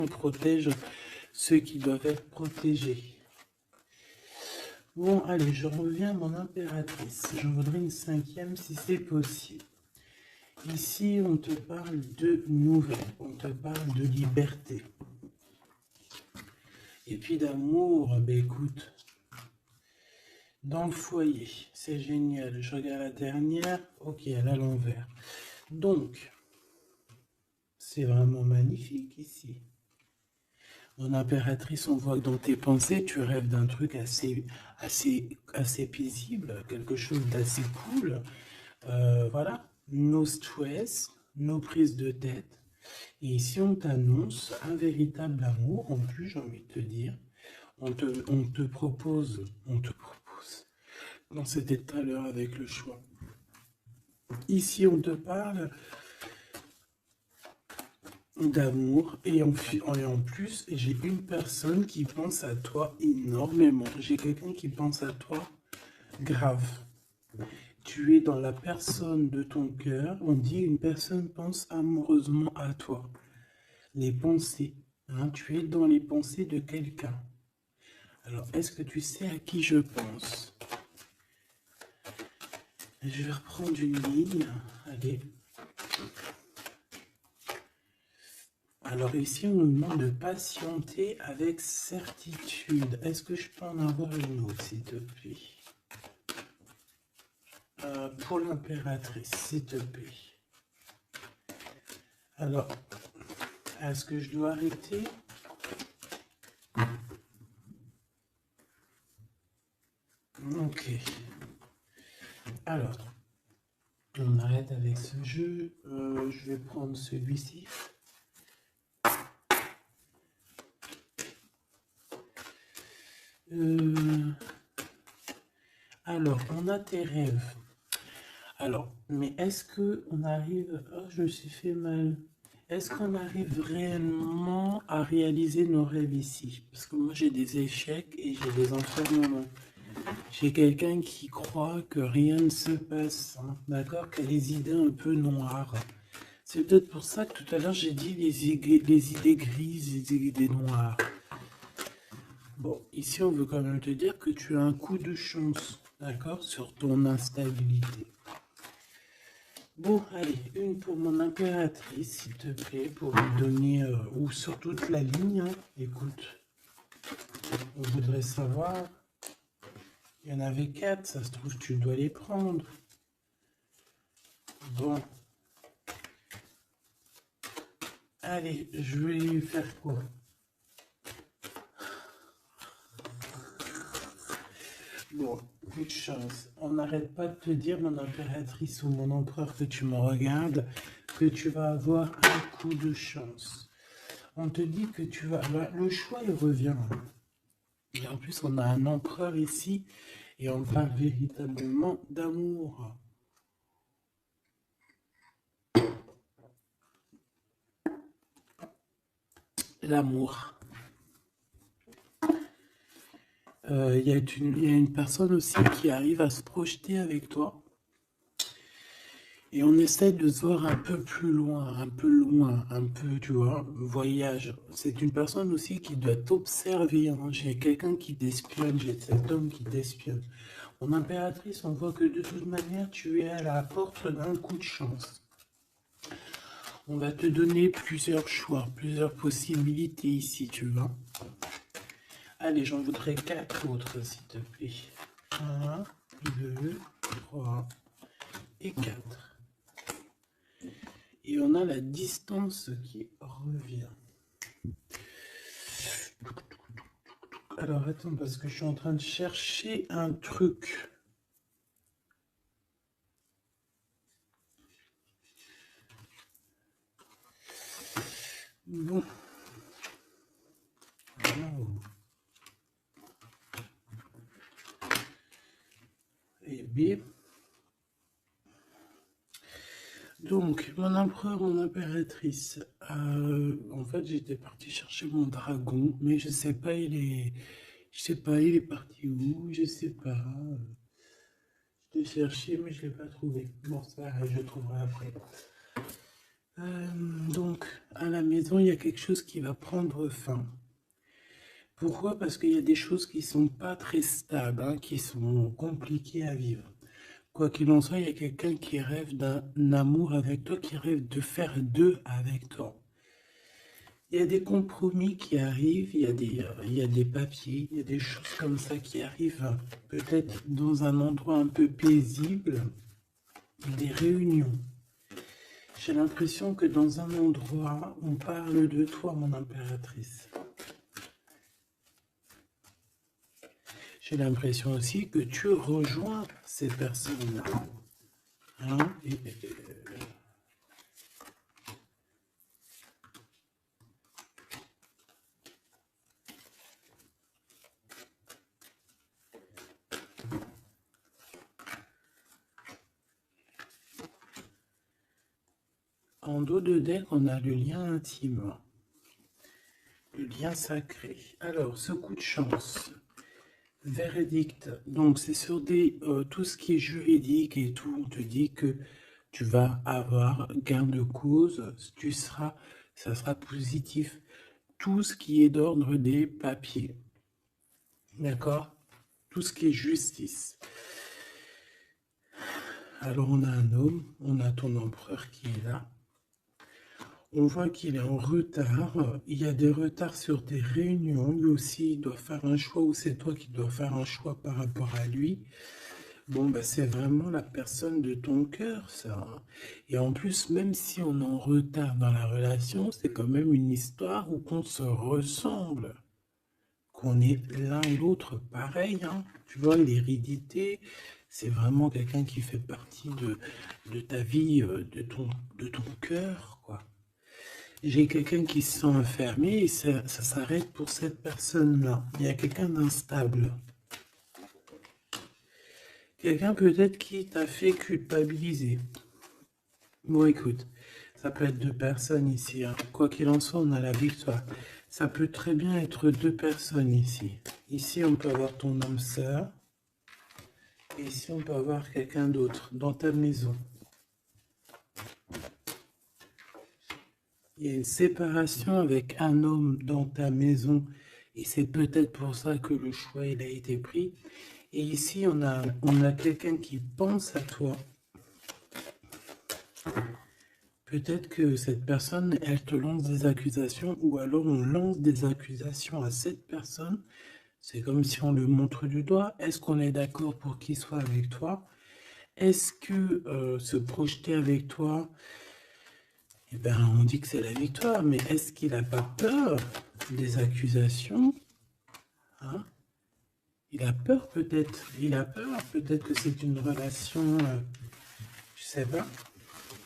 On protège ceux qui doivent être protégés. Bon, allez, je reviens à mon impératrice. Je voudrais une 5e si c'est possible. Ici, on te parle de nouvelles, on te parle de liberté. Et puis d'amour, ben écoute, dans le foyer, c'est génial. Je regarde la dernière, ok, elle est à l'envers. Donc, c'est vraiment magnifique ici. Mon impératrice, on voit que dans tes pensées, tu rêves d'un truc assez paisible, quelque chose d'assez cool. Voilà, no stress, no prise de tête. Et ici, on t'annonce un véritable amour. En plus, j'ai envie de te dire, on te propose, non, c'était tout à l'heure avec le choix. Ici, on te parle d'amour et en plus, j'ai une personne qui pense à toi énormément. J'ai quelqu'un qui pense à toi grave. Tu es dans la personne de ton cœur. On dit une personne pense amoureusement à toi. Les pensées. Hein, tu es dans les pensées de quelqu'un. Alors, est-ce que tu sais à qui je pense? Je vais reprendre une ligne. Allez. Alors ici, on nous demande de patienter avec certitude. Est-ce que je peux en avoir une autre, s'il te plaît? Pour l'impératrice, s'il te plaît. Alors, est-ce que je dois arrêter? Ok. Alors, on arrête avec ce jeu. Je vais prendre celui-ci. Alors, on a tes rêves. Alors, mais est-ce que on arrive... Oh, je me suis fait mal. Est-ce qu'on arrive réellement à réaliser nos rêves ici? Parce que moi, j'ai des échecs et j'ai des enfermements. J'ai quelqu'un qui croit que rien ne se passe, hein, d'accord? Qui a les idées un peu noires. C'est peut-être pour ça que tout à l'heure, j'ai dit les idées grises, les idées noires. Bon, ici, on veut quand même te dire que tu as un coup de chance, d'accord? Sur ton instabilité. Bon, allez, une pour mon impératrice, s'il te plaît, pour lui donner, ou sur toute la ligne, hein. Écoute, on voudrait savoir, il y en avait 4, ça se trouve, tu dois les prendre. Bon. Allez, je vais lui faire quoi? Bon, coup de chance. On n'arrête pas de te dire, mon impératrice ou mon empereur, que tu me regardes, que tu vas avoir un coup de chance. On te dit que tu vas... le choix, il revient. Et en plus, on a un empereur ici, et on parle véritablement d'amour. L'amour. Il y a une personne aussi qui arrive à se projeter avec toi. Et on essaie de se voir un peu plus loin, un peu, tu vois, voyage. C'est une personne aussi qui doit t'observer, hein. J'ai quelqu'un qui t'espionne, j'ai cet homme qui t'espionne. Mon impératrice, on voit que de toute manière, tu es à la porte d'un coup de chance. On va te donner plusieurs choix, plusieurs possibilités ici, tu vois. Allez, j'en voudrais 4 autres, s'il te plaît. 1, 2, 3 et 4. Et on a la distance qui revient. Alors attends, parce que je suis en train de chercher un truc. Bon. Wow. Et bien. Donc, mon empereur, mon impératrice. En fait, j'étais parti chercher mon dragon, mais je sais pas, il est parti où, je sais pas. Je l'ai cherché, mais je l'ai pas trouvé. Bon, ça, je le trouverai après. Donc, à la maison, il y a quelque chose qui va prendre fin. Pourquoi? Parce qu'il y a des choses qui sont pas très stables, hein, qui sont compliquées à vivre. Quoi qu'il en soit, il y a quelqu'un qui rêve d'un amour avec toi, qui rêve de faire deux avec toi. Il y a des compromis qui arrivent, il y a des papiers, il y a des choses comme ça qui arrivent, peut-être dans un endroit un peu paisible, des réunions. J'ai l'impression que dans un endroit, on parle de toi, mon impératrice. J'ai l'impression aussi que tu rejoins ces personnes-là. Hein? En dos de deck, on a le lien intime, le lien sacré. Alors, ce coup de chance, verdict, donc c'est sur tout ce qui est juridique et tout, on te dit que tu vas avoir gain de cause, ça sera positif. Tout ce qui est d'ordre des papiers, d'accord? Tout ce qui est justice. Alors on a un homme, on a ton empereur qui est là. On voit qu'il est en retard, il y a des retards sur des réunions, lui aussi il doit faire un choix ou c'est toi qui dois faire un choix par rapport à lui. Bon, bah, c'est vraiment la personne de ton cœur, ça, hein. Et en plus, même si on est en retard dans la relation, c'est quand même une histoire où on se ressemble, qu'on est l'un et l'autre pareil, hein. Tu vois, l'hérédité, c'est vraiment quelqu'un qui fait partie de ta vie, de ton cœur, quoi. J'ai quelqu'un qui se sent enfermé et ça s'arrête pour cette personne-là. Il y a quelqu'un d'instable. Quelqu'un peut-être qui t'a fait culpabiliser. Bon, écoute, ça peut être deux personnes ici, hein. Quoi qu'il en soit, on a la victoire. Ça peut très bien être deux personnes ici. Ici, on peut avoir ton âme sœur. Et ici, on peut avoir quelqu'un d'autre dans ta maison. Il y a une séparation avec un homme dans ta maison. Et c'est peut-être pour ça que le choix il a été pris. Et ici, on a quelqu'un qui pense à toi. Peut-être que cette personne, elle te lance des accusations, ou alors on lance des accusations à cette personne. C'est comme si on le montre du doigt. Est-ce qu'on est d'accord pour qu'il soit avec toi? Est-ce que se projeter avec toi, eh ben, on dit que c'est la victoire, mais est-ce qu'il n'a pas peur des accusations, hein? Il a peur peut-être. Il a peur peut-être que c'est une relation, je sais pas.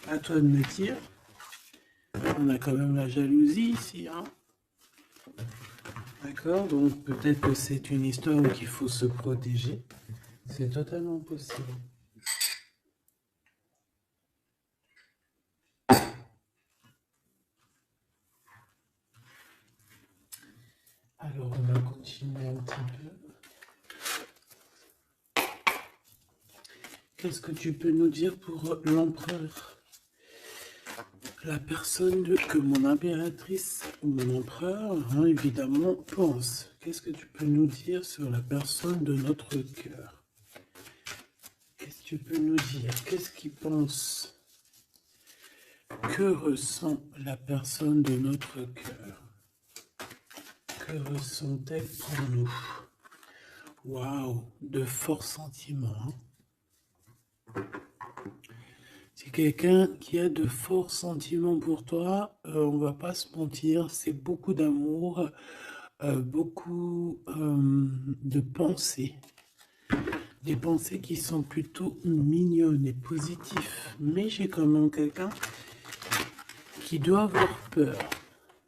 À toi de me dire. On a quand même la jalousie ici, hein. D'accord, donc peut-être que c'est une histoire où il faut se protéger. C'est totalement possible. Alors, on va continuer un petit peu. Qu'est-ce que tu peux nous dire pour l'empereur? La personne que mon impératrice ou mon empereur, hein, évidemment, pense. Qu'est-ce que tu peux nous dire sur la personne de notre cœur? Qu'est-ce que tu peux nous dire? Qu'est-ce qu'il pense? Que ressent la personne de notre cœur? Que ressent-elle pour nous? Waouh, de forts sentiments, hein. C'est quelqu'un qui a de forts sentiments pour toi, on va pas se mentir, c'est beaucoup d'amour, beaucoup de pensées. Des pensées qui sont plutôt mignonnes et positives. Mais j'ai quand même quelqu'un qui doit avoir peur.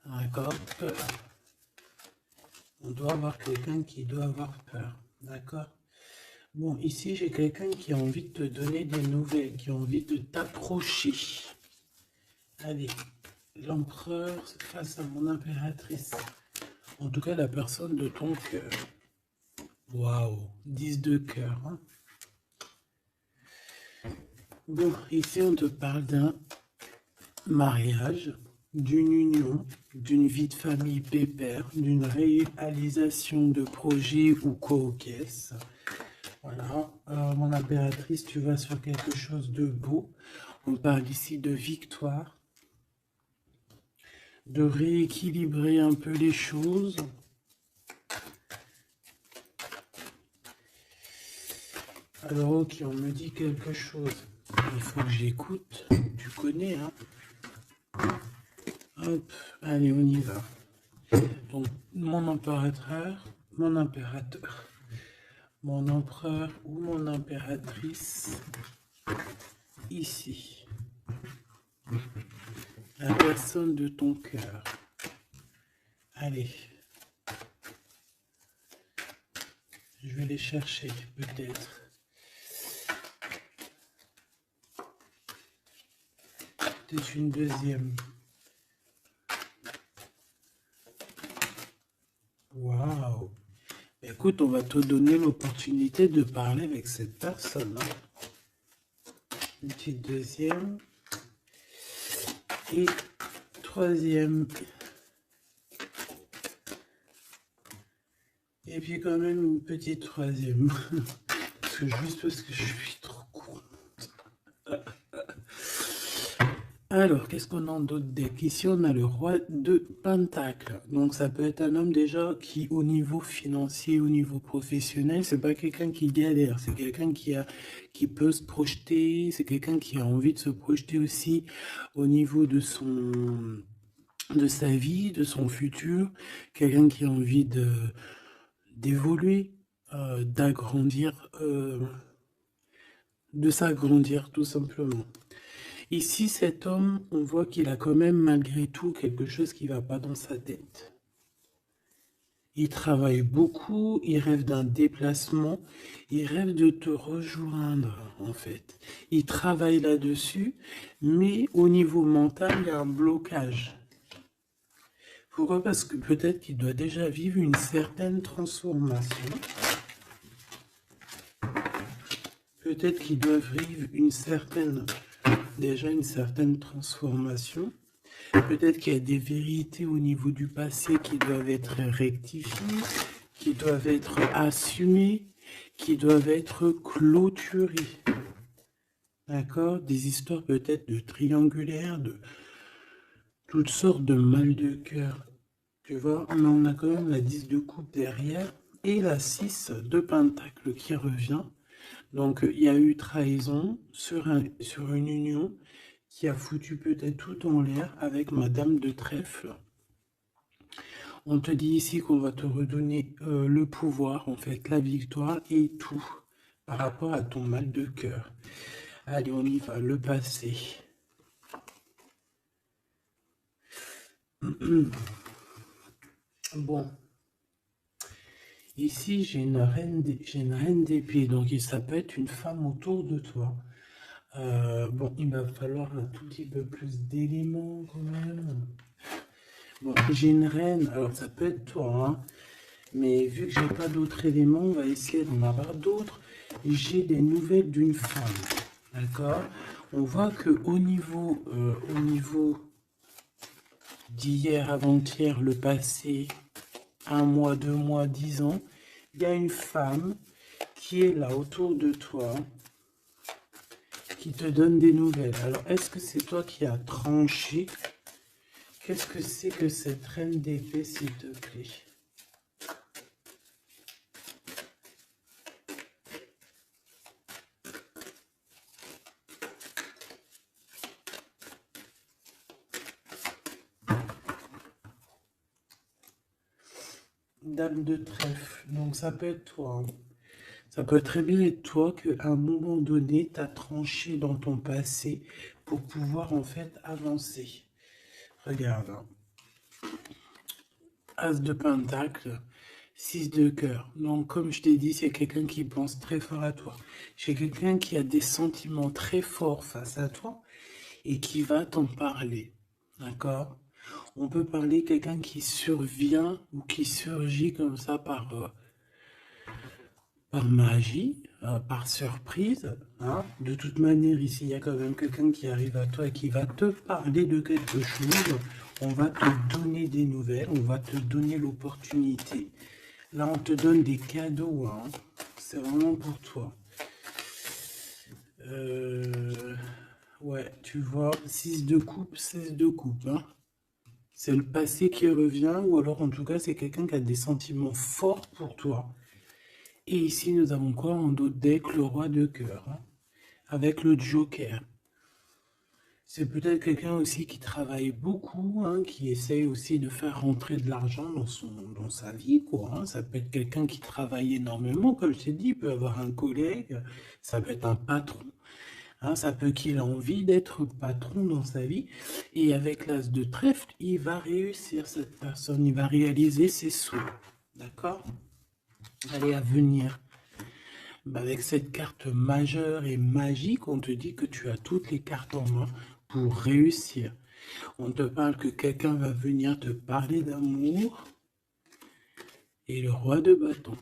D'accord? Peur. On doit avoir quelqu'un qui doit avoir peur. D'accord? Bon, ici, j'ai quelqu'un qui a envie de te donner des nouvelles, qui a envie de t'approcher. Allez, l'empereur face à mon impératrice. En tout cas, la personne de ton cœur. Waouh, 10 de cœur, hein. Bon, ici, on te parle d'un mariage, d'une union, d'une vie de famille pépère, d'une réalisation de projets ou co-caisse. Voilà, mon impératrice, tu vas sur quelque chose de beau. On parle ici de victoire, de rééquilibrer un peu les choses. Alors, ok, on me dit quelque chose. Il faut que j'écoute. Tu connais, hein? Hop, allez, on y va. Donc, mon impérateur, mon empereur ou mon impératrice, ici. La personne de ton cœur. Allez. Je vais les chercher, peut-être. Peut-être une deuxième. Waouh! Écoute, on va te donner l'opportunité de parler avec cette personne. Hein. Une petite deuxième. Et troisième. Et puis quand même une petite troisième. Juste parce que je suis trop con. Alors, qu'est-ce qu'on a d'autre deck? Ici, on a le roi de Pentacle. Donc, ça peut être un homme déjà qui, au niveau financier, au niveau professionnel, c'est pas quelqu'un qui galère. C'est quelqu'un qui peut se projeter. C'est quelqu'un qui a envie de se projeter aussi au niveau de sa vie, de son futur. Quelqu'un qui a envie d'évoluer, d'agrandir, de s'agrandir tout simplement. Ici, cet homme, on voit qu'il a quand même malgré tout quelque chose qui ne va pas dans sa tête. Il travaille beaucoup, il rêve d'un déplacement, il rêve de te rejoindre en fait. Il travaille là-dessus, mais au niveau mental, il y a un blocage. Pourquoi? Parce que peut-être qu'il doit déjà vivre une certaine transformation. Peut-être qu'il doit vivre une certaine transformation. Peut-être qu'il y a des vérités au niveau du passé qui doivent être rectifiées, qui doivent être assumées, qui doivent être clôturées. D'accord? Des histoires peut-être de triangulaires, de toutes sortes de mal de cœur. Tu vois, on a quand même la 10 de coupe derrière et la 6 de pentacle qui revient. Donc, il y a eu trahison sur une union qui a foutu peut-être tout en l'air avec Madame de Trèfle. On te dit ici qu'on va te redonner le pouvoir, en fait, la victoire et tout par rapport à ton mal de cœur. Allez, on y va, le passé. Bon. Ici, j'ai une reine d'épée, donc ça peut être une femme autour de toi. Bon, il va falloir un tout petit peu plus d'éléments quand même. Bon, j'ai une reine, alors ça peut être toi, hein, mais vu que j'ai pas d'autres éléments, on va essayer d'en avoir d'autres. J'ai des nouvelles d'une femme, d'accord? On voit que au niveau d'hier, avant-hier, le passé, 1 mois, 2 mois, 10 ans, il y a une femme qui est là autour de toi, qui te donne des nouvelles. Alors, est-ce que c'est toi qui as tranché? Qu'est-ce que c'est que cette reine d'épée, s'il te plaît? Dame de trèfle. Donc, ça peut être toi. Hein. Ça peut très bien être toi qu'à un moment donné, tu as tranché dans ton passé pour pouvoir en fait avancer. Regarde. Hein. As de pentacle, 6 de cœur. Donc, comme je t'ai dit, c'est quelqu'un qui pense très fort à toi. C'est quelqu'un qui a des sentiments très forts face à toi et qui va t'en parler. D'accord? On peut parler quelqu'un qui survient ou qui surgit comme ça par par magie, par surprise, hein. De toute manière, ici, il y a quand même quelqu'un qui arrive à toi et qui va te parler de quelque chose. On va te donner des nouvelles, on va te donner l'opportunité. Là, on te donne des cadeaux, hein. C'est vraiment pour toi. Ouais, tu vois, 6 de coupe, 16 de coupe, hein. C'est le passé qui revient, ou alors en tout cas, c'est quelqu'un qui a des sentiments forts pour toi. Et ici, nous avons quoi en dos de deck? Le roi de cœur, hein, avec le joker. C'est peut-être quelqu'un aussi qui travaille beaucoup, hein, qui essaye aussi de faire rentrer de l'argent dans sa vie, quoi, hein. Ça peut être quelqu'un qui travaille énormément, comme je t'ai dit, il peut avoir un collègue, ça peut être un patron, hein, ça peut qu'il ait envie d'être patron dans sa vie. Et avec l'as de trèfle, il va réussir, cette personne, il va réaliser ses souhaits. D'accord? Allez, à venir. Bah, avec cette carte majeure et magique, on te dit que tu as toutes les cartes en main pour réussir. On te parle que quelqu'un va venir te parler d'amour. Et le roi de bâton.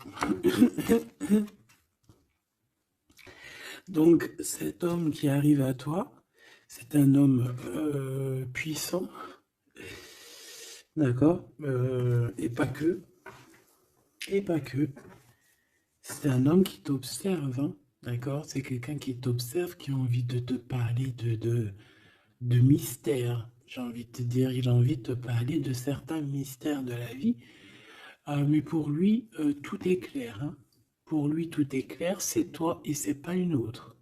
Donc cet homme qui arrive à toi, c'est un homme puissant. D'accord, et pas que. Et pas que. C'est un homme qui t'observe, hein, d'accord? C'est quelqu'un qui t'observe, qui a envie de te parler de mystères. J'ai envie de te dire, il a envie de te parler de certains mystères de la vie. Mais pour lui, tout est clair, hein. Pour lui, tout est clair, c'est toi et c'est pas une autre.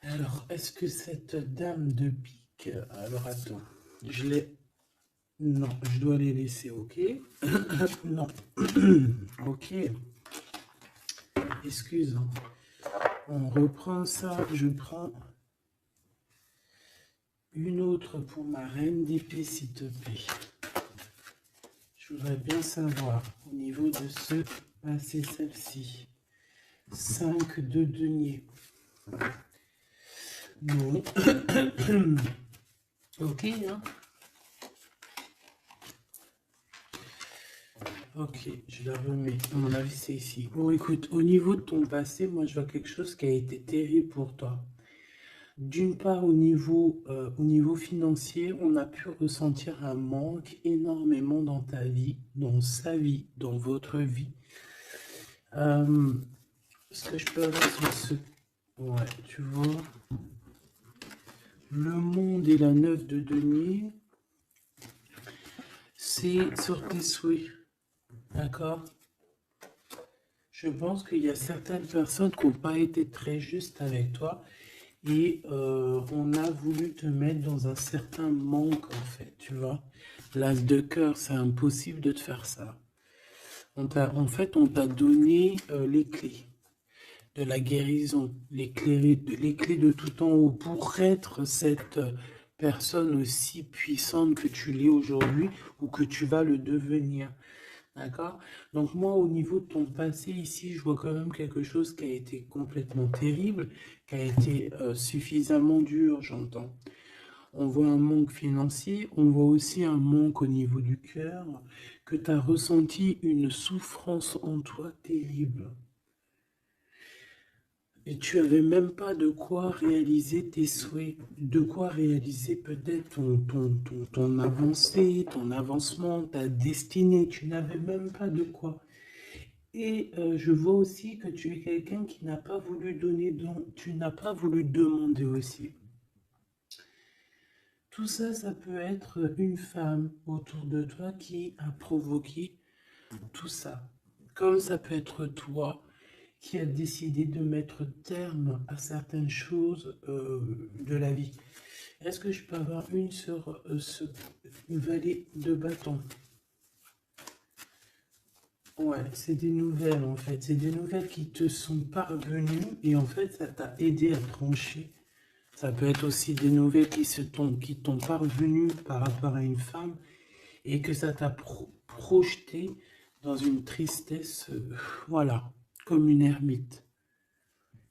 Alors, est-ce que cette dame de pique... Alors, attends, je l'ai... Non, je dois les laisser, ok? Non. Ok. Excuse. Hein. On reprend ça. Je prends une autre pour ma reine d'épée, s'il te plaît. Je voudrais bien savoir, au niveau de ce passé, celle-ci. 5 de denier. Non. Ok, hein? Ok, je la remets. À mon avis, c'est ici. Bon, écoute, au niveau de ton passé, moi, je vois quelque chose qui a été terrible pour toi. D'une part, au niveau financier, on a pu ressentir un manque énormément dans ta vie, dans sa vie, dans votre vie. Ce que je peux avoir sur ce... Ouais, tu vois. Le monde et la 9 de denier, c'est sur tes souhaits. D'accord? Je pense qu'il y a certaines personnes qui n'ont pas été très justes avec toi et on a voulu te mettre dans un certain manque en fait, tu vois. L'as de cœur, c'est impossible de te faire ça. En fait, on t'a donné les clés de la guérison, les clés de tout en haut pour être cette personne aussi puissante que tu l'es aujourd'hui ou que tu vas le devenir. D'accord? Donc moi, au niveau de ton passé ici, je vois quand même quelque chose qui a été complètement terrible, qui a été suffisamment dur, j'entends. On voit un manque financier, on voit aussi un manque au niveau du cœur, que tu as ressenti une souffrance en toi terrible. Et tu avais même pas de quoi réaliser tes souhaits, de quoi réaliser peut-être ton avancée, ton avancement, ta destinée. Tu n'avais même pas de quoi. Et je vois aussi que tu es quelqu'un qui n'a pas voulu donner, donc tu n'as pas voulu demander aussi. Tout ça, ça peut être une femme autour de toi qui a provoqué tout ça. Comme ça peut être toi qui a décidé de mettre terme à certaines choses de la vie. Est-ce que je peux avoir une sur une valet de bâton? Ouais, c'est des nouvelles en fait. C'est des nouvelles qui te sont parvenues et en fait, ça t'a aidé à trancher. Ça peut être aussi des nouvelles qui t'ont parvenues par rapport à une femme et que ça t'a projeté dans une tristesse, voilà, comme une ermite.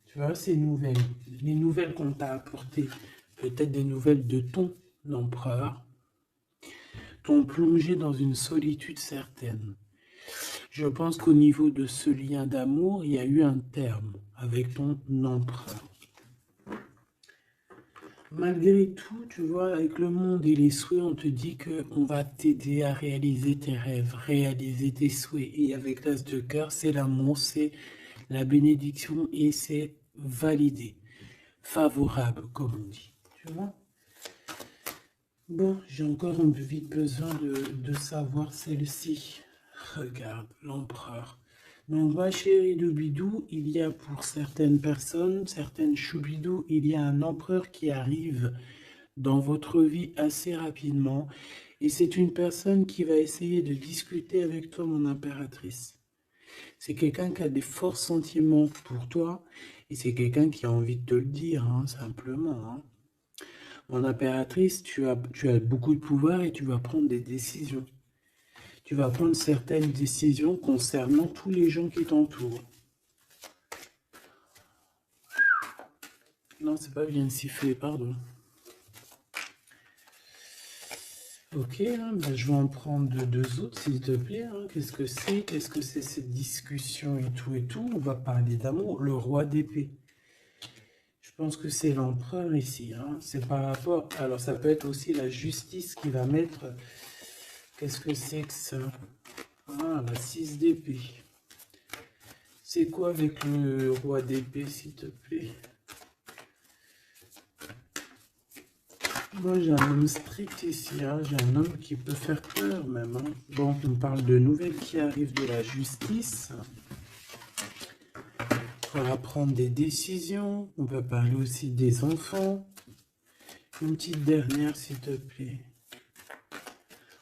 Tu vois, ces nouvelles, les nouvelles qu'on t'a apportées, peut-être des nouvelles de ton empereur, t'ont plongé dans une solitude certaine. Je pense qu'au niveau de ce lien d'amour, il y a eu un terme avec ton empereur. Malgré tout, tu vois, avec le monde et les souhaits, on te dit qu'on va t'aider à réaliser tes rêves, réaliser tes souhaits. Et avec l'as de cœur, c'est l'amour, c'est la bénédiction et c'est validé, favorable, comme on dit. Tu vois? Bon, j'ai encore un peu vite besoin de savoir celle-ci. Regarde, l'empereur. Donc, ma chérie Doubidou, il y a pour certaines personnes, certaines choubidou, il y a un empereur qui arrive dans votre vie assez rapidement. Et c'est une personne qui va essayer de discuter avec toi, mon impératrice. C'est quelqu'un qui a des forts sentiments pour toi. Et c'est quelqu'un qui a envie de te le dire, hein, simplement. Hein. Mon impératrice, tu as beaucoup de pouvoir et tu vas prendre des décisions. Tu vas prendre certaines décisions concernant tous les gens qui t'entourent. Non, c'est pas bien siffler, pardon. Ok, hein, ben je vais en prendre deux autres, s'il te plaît. Hein. Qu'est-ce que c'est? Qu'est-ce que c'est cette discussion et tout et tout? On va parler d'amour. Le roi d'épée. Je pense que c'est l'empereur ici. Hein. C'est par rapport... Alors, ça peut être aussi la justice qui va mettre... Qu'est-ce que c'est que ça? Ah, la 6 d'épée. C'est quoi avec le roi d'épée, s'il te plaît? Moi, j'ai un homme strict ici, hein. J'ai un homme qui peut faire peur même. Hein. Bon, on parle de nouvelles qui arrivent de la justice. On va prendre des décisions. On peut parler aussi des enfants. Une petite dernière, s'il te plaît.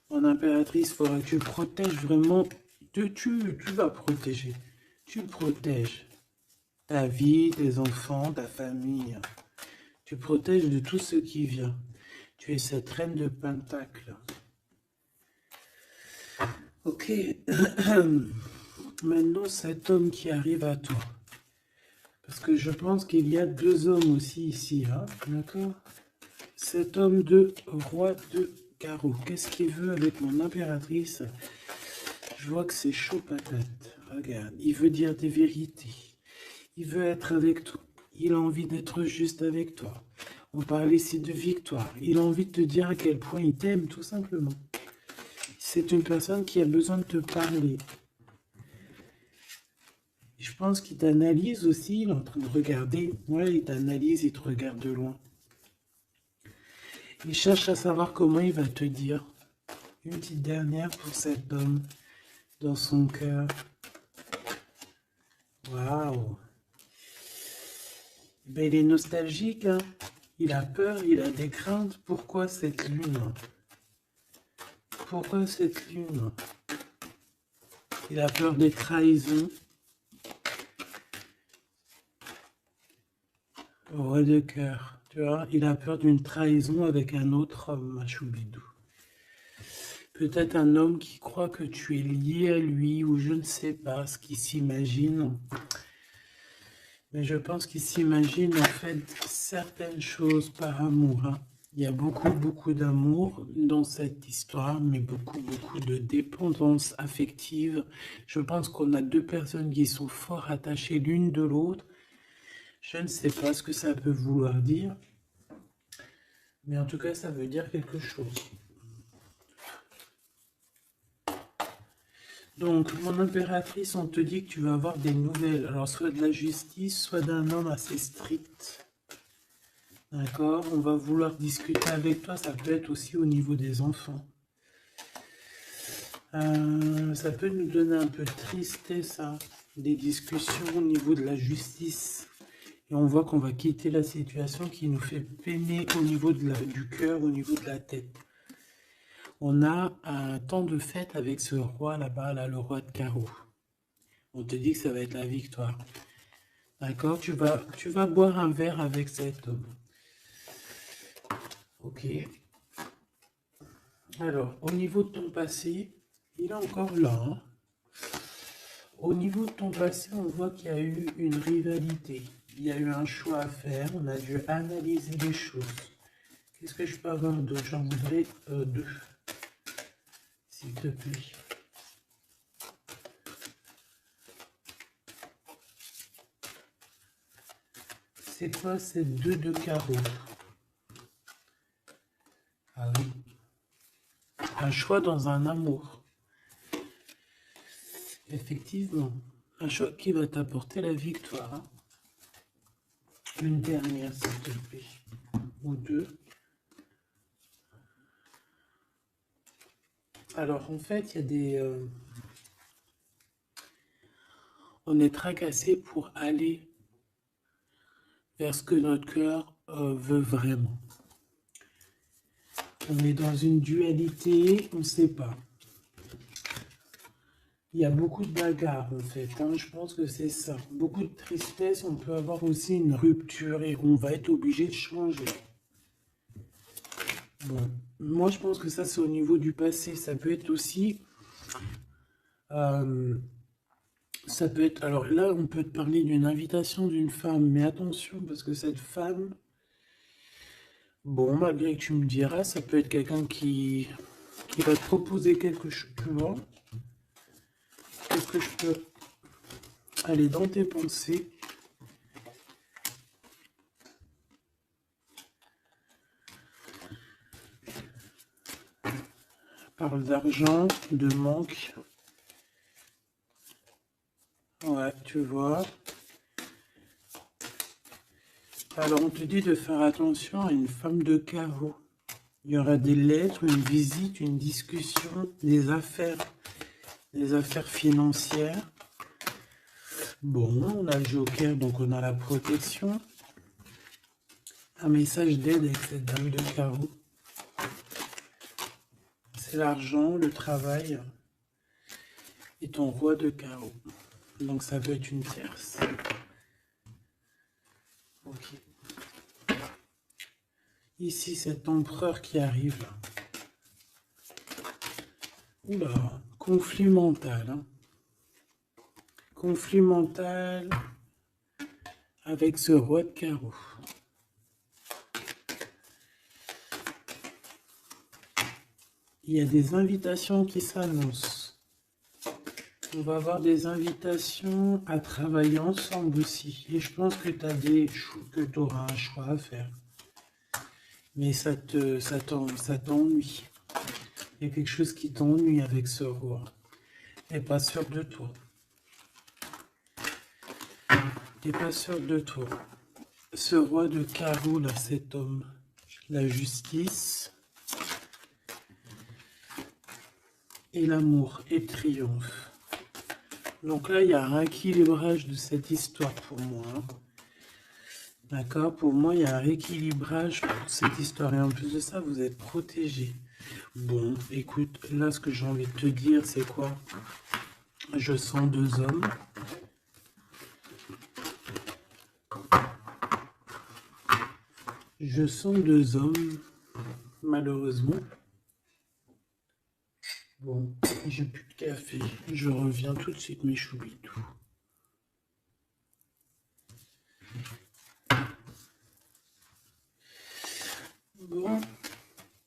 Mon impératrice, il faudra que tu protèges vraiment. Tu vas protéger. Tu protèges ta vie, tes enfants, ta famille. Tu protèges de tout ce qui vient. Tu es cette reine de Pentacle. Ok. Maintenant, cet homme qui arrive à toi. Parce que je pense qu'il y a deux hommes aussi ici. Hein, d'accord? Cet homme de roi de carreau. Qu'est-ce qu'il veut avec mon impératrice? Je vois que c'est chaud patate. Regarde, il veut dire des vérités. Il veut être avec toi. Il a envie d'être juste avec toi. On parle ici de victoire. Il a envie de te dire à quel point il t'aime, tout simplement. C'est une personne qui a besoin de te parler. Je pense qu'il t'analyse aussi. Il est en train de regarder. Ouais, il t'analyse, il te regarde de loin. Il cherche à savoir comment il va te dire. Une petite dernière pour cet homme dans son cœur. Waouh! Ben, il est nostalgique, hein? Il a peur, il a des craintes. Pourquoi cette lune? Pourquoi cette lune? Il a peur des trahisons. Roi de cœur, tu vois, il a peur d'une trahison avec un autre homme, à Choubidou. Peut-être un homme qui croit que tu es lié à lui, ou je ne sais pas ce qu'il s'imagine. Mais je pense qu'il s'imagine en fait certaines choses par amour. Hein. Il y a beaucoup d'amour dans cette histoire, mais beaucoup de dépendance affective. Je pense qu'on a deux personnes qui sont fort attachées l'une de l'autre. Je ne sais pas ce que ça peut vouloir dire, mais en tout cas, ça veut dire quelque chose. Donc, mon impératrice, on te dit que tu vas avoir des nouvelles. Alors, soit de la justice, soit d'un homme assez strict. D'accord? On va vouloir discuter avec toi. Ça peut être aussi au niveau des enfants. Ça peut nous donner un peu de tristesse, hein, des discussions au niveau de la justice. Et on voit qu'on va quitter la situation qui nous fait peiner au niveau du cœur, au niveau de la tête. On a un temps de fête avec ce roi là-bas, là, le roi de carreau. On te dit que ça va être la victoire. D'accord? Tu vas boire un verre avec cet homme. Ok. Alors, au niveau de ton passé, il est encore là. Hein? Au niveau de ton passé, on voit qu'il y a eu une rivalité. Il y a eu un choix à faire. On a dû analyser les choses. Qu'est-ce que je peux avoir d'autre? J'en voudrais deux. S'il te plaît. C'est quoi ces 2 de carreau? Ah oui. Un choix dans un amour. Effectivement. Un choix qui va t'apporter la victoire. Hein. Une dernière, s'il te plaît. Ou 2. Alors, en fait, il y a des... on est tracassé pour aller vers ce que notre cœur veut vraiment. On est dans une dualité, on ne sait pas. Il y a beaucoup de bagarres en fait, hein, je pense que c'est ça. Beaucoup de tristesse, on peut avoir aussi une rupture et on va être obligé de changer. Bon, moi je pense que ça c'est au niveau du passé, ça peut être aussi... ça peut être... Alors là on peut te parler d'une invitation d'une femme, mais attention parce que cette femme... Bon, malgré que tu me diras, ça peut être quelqu'un qui va te proposer quelque chose, tu vois. Est-ce que je peux aller dans tes pensées? Parle d'argent, de manque. Ouais, tu vois. Alors, on te dit de faire attention à une femme de carreau. Il y aura des lettres, une visite, une discussion, des affaires financières. Bon, on a le joker, donc on a la protection. Un message d'aide avec cette dame de carreau. C'est l'argent, le travail et ton roi de carreau. Donc ça peut être une tierce. Ok. Ici, cet empereur qui arrive là. Oula, conflit mental. Hein. Conflit mental avec ce roi de carreau. Il y a des invitations qui s'annoncent. On va avoir des invitations à travailler ensemble aussi. Et je pense que tu auras un choix à faire. Mais ça t'ennuie. Il y a quelque chose qui t'ennuie avec ce roi. T'es pas sûr de toi. T'es pas sûr de toi. Ce roi de carreau, là, cet homme. La justice. Et l'amour et le triomphe. Donc là, il y a un rééquilibrage de cette histoire pour moi. Hein. D'accord? Pour moi, il y a un rééquilibrage pour cette histoire. Et en plus de ça, vous êtes protégés. Bon, écoute, là, ce que j'ai envie de te dire, c'est quoi? Je sens 2 hommes. Je sens 2 hommes, malheureusement. Bon, j'ai plus de café. Je reviens tout de suite, mes choubitou. Bon,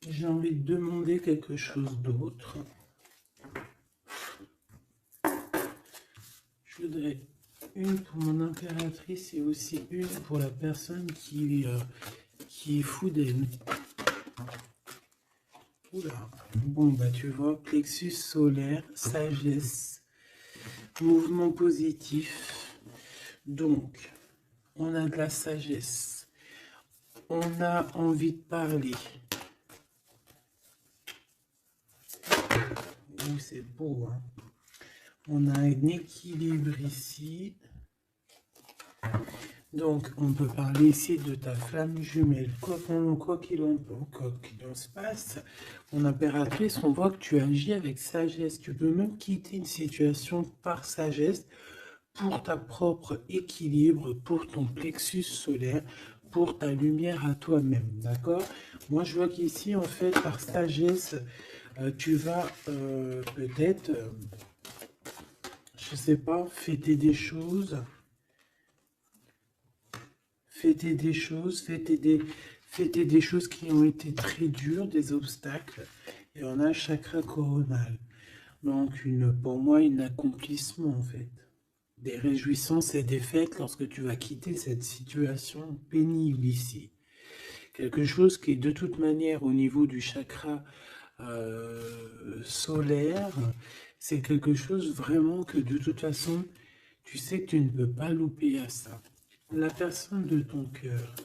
j'ai envie de demander quelque chose d'autre. Je voudrais une pour mon impératrice et aussi une pour la personne qui est fou d'elle. Oula. Bon, bah tu vois, plexus solaire, sagesse, mouvement positif. Donc, on a de la sagesse. On a envie de parler. C'est beau, hein. On a un équilibre ici. Donc, on peut parler ici de ta flamme jumelle. Quoi qu'il en se passe, mon impératrice, on voit que tu agis avec sagesse. Tu peux même quitter une situation par sagesse pour ta propre équilibre, pour ton plexus solaire, pour ta lumière à toi-même. D'accord? Moi, je vois qu'ici, en fait, par sagesse, tu vas peut-être, je sais pas, fêter des choses. Fêter des choses qui ont été très dures, des obstacles. Et on a le chakra coronal. Donc, pour moi, un accomplissement, en fait. des réjouissances et des fêtes lorsque tu vas quitter cette situation pénible ici. Quelque chose qui est de toute manière au niveau du chakra solaire, c'est quelque chose vraiment que de toute façon, tu sais que tu ne peux pas louper à ça. La personne de ton cœur.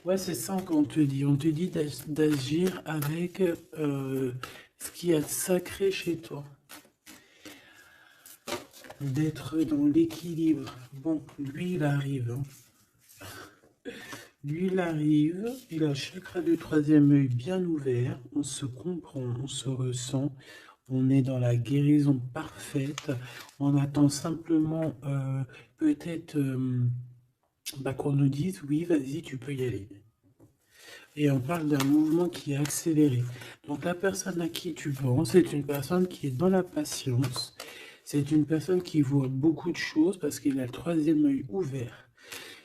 Ouais, c'est ça qu'on te dit. On te dit d'agir avec ce qui est sacré chez toi. D'être dans l'équilibre. Bon, lui, il arrive. Lui, il arrive. Il a le chakra du troisième œil bien ouvert. On se comprend, on se ressent. On est dans la guérison parfaite. On attend simplement peut-être qu'on nous dise, oui, vas-y, tu peux y aller. Et on parle d'un mouvement qui est accéléré. Donc la personne à qui tu penses, c'est une personne qui est dans la patience. C'est une personne qui voit beaucoup de choses parce qu'il a le troisième œil ouvert.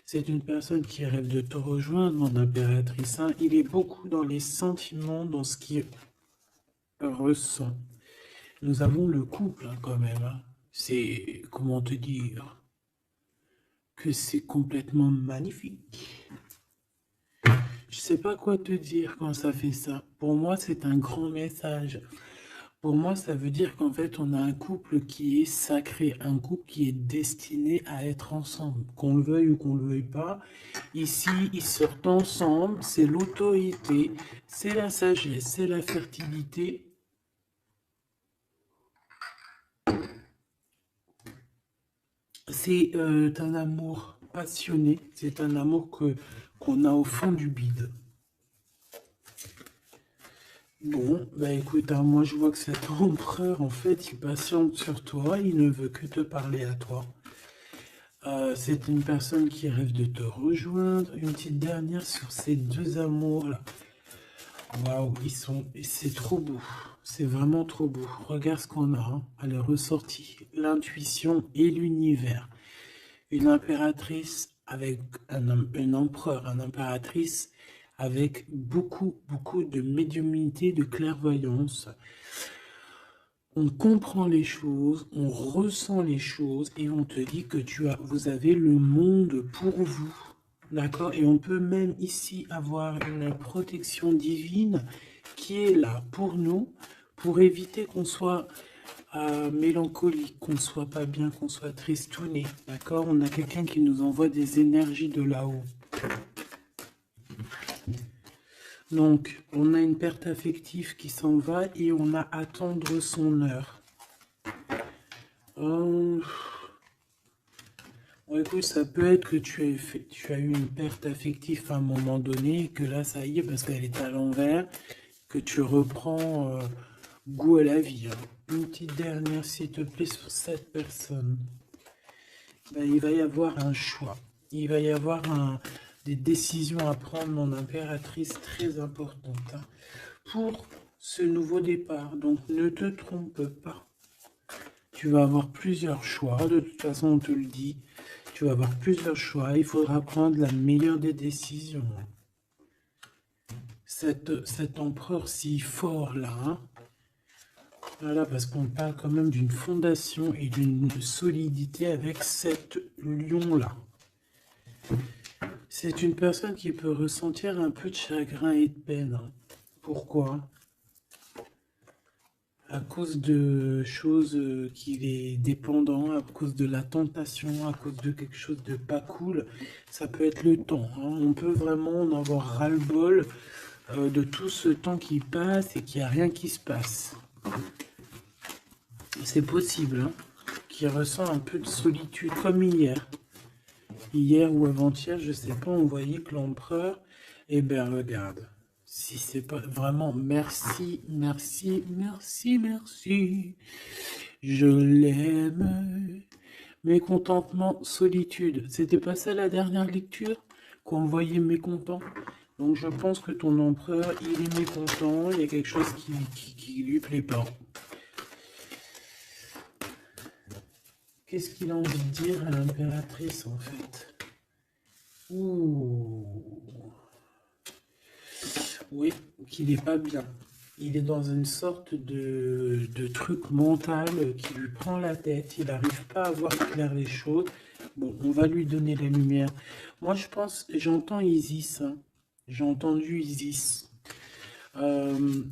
C'est une personne qui rêve de te rejoindre, mon impératrice. Hein. Il est beaucoup dans les sentiments, dans ce qu'il ressent. Nous avons le couple hein, quand même. Hein. C'est, comment te dire, que c'est complètement magnifique. Je sais pas quoi te dire quand ça fait ça. Pour moi, c'est un grand message. Pour moi, ça veut dire qu'en fait, on a un couple qui est sacré, un couple qui est destiné à être ensemble. Qu'on le veuille ou qu'on le veuille pas, ici, ils sortent ensemble, c'est l'autorité, c'est la sagesse, c'est la fertilité. C'est un amour passionné, c'est un amour qu'on a au fond du bide. Bon, bah écoute, hein, moi je vois que cet empereur, en fait, il patiente sur toi, il ne veut que te parler à toi. C'est une personne qui rêve de te rejoindre. Une petite dernière sur ces deux amours-là. Waouh, c'est trop beau. C'est vraiment trop beau. Regarde ce qu'on a, hein, à la ressortie. L'intuition et l'univers. Une impératrice avec un empereur, une impératrice avec beaucoup, beaucoup de médiumnité, de clairvoyance. On comprend les choses, on ressent les choses et on te dit que vous avez le monde pour vous. D'accord? Et on peut même ici avoir une protection divine qui est là pour nous, pour éviter qu'on soit mélancolique, qu'on soit pas bien, qu'on soit tristouné. D'accord? On a quelqu'un qui nous envoie des énergies de là-haut. Donc, on a une perte affective qui s'en va et on a à attendre son heure. Bon, écoute, ça peut être que tu as eu une perte affective à un moment donné, et que là, ça y est, parce qu'elle est à l'envers, que tu reprends goût à la vie. Hein. Une petite dernière, s'il te plaît, sur cette personne. Ben, il va y avoir un choix. Il va y avoir des décisions à prendre, mon impératrice, très importantes. Hein, pour ce nouveau départ. Donc, ne te trompe pas. Tu vas avoir plusieurs choix. De toute façon, on te le dit. Tu vas avoir plusieurs choix. Il faudra prendre la meilleure des décisions. Cet empereur si fort là. Hein, voilà, parce qu'on parle quand même d'une fondation et d'une solidité avec cet lion-là. C'est une personne qui peut ressentir un peu de chagrin et de peine. Hein. Pourquoi? À cause de choses qu'il est dépendant, à cause de la tentation, à cause de quelque chose de pas cool. Ça peut être le temps. Hein. On peut vraiment en avoir ras-le-bol de tout ce temps qui passe et qu'il n'y a rien qui se passe. C'est possible, hein, qu'il ressent un peu de solitude, comme hier. Hier ou avant-hier, je sais pas, on voyait que l'empereur, eh ben regarde, si c'est pas vraiment merci, merci, merci, merci, je l'aime. Mécontentement, solitude. C'était pas ça la dernière lecture qu'on voyait mécontent. Donc je pense que ton empereur, il est mécontent, il y a quelque chose qui lui plaît pas. Qu'est-ce qu'il a envie de dire à l'impératrice en fait? Ouh. Oui, qu'il n'est pas bien. Il est dans une sorte de truc mental qui lui prend la tête. Il n'arrive pas à voir clair les choses. Bon, on va lui donner la lumière. Moi, je pense, j'entends Isis, hein. J'ai entendu Isis. Euh,